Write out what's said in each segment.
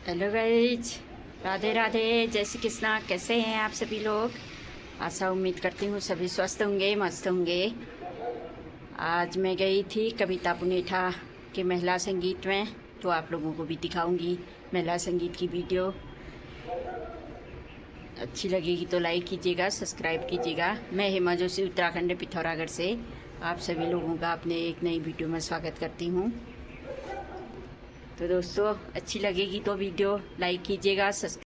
Hello guys, Radhe Radhe, जय श्री कृष्णा। कैसे हैं आप सभी लोग? आशा उम्मीद करती हूँ सभी स्वस्थ होंगे, मस्त होंगे। आज मैं गई थी कविता पुनेठा के महिला संगीत में, तो आप लोगों को भी दिखाऊंगी महिला संगीत की वीडियो। अच्छी लगेगी तो लाइक कीजिएगा, सब्सक्राइब कीजिएगा। मैं हेमा जोशी उत्तराखंड पिथौरागढ़ से आप सभी लोगों का अपने एक नई वीडियो में स्वागत करती हूँ। तो दोस्तों, अच्छी लगेगी तो वीडियो लाइक कीजिएगा, सब्सक्राइब।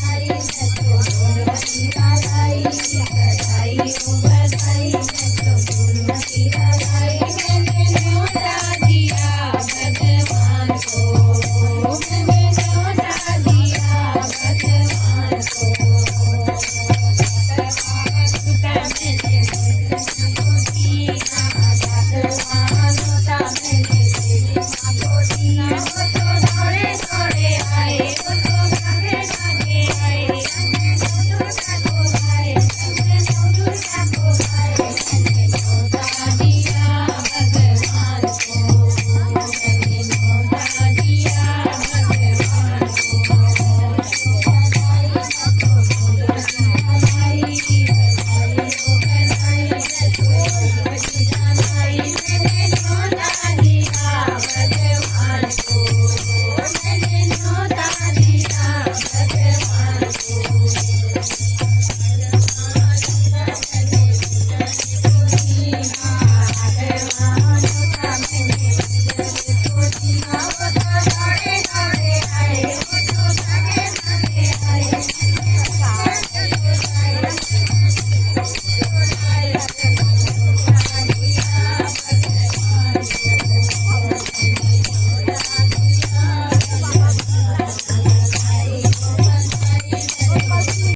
Hari है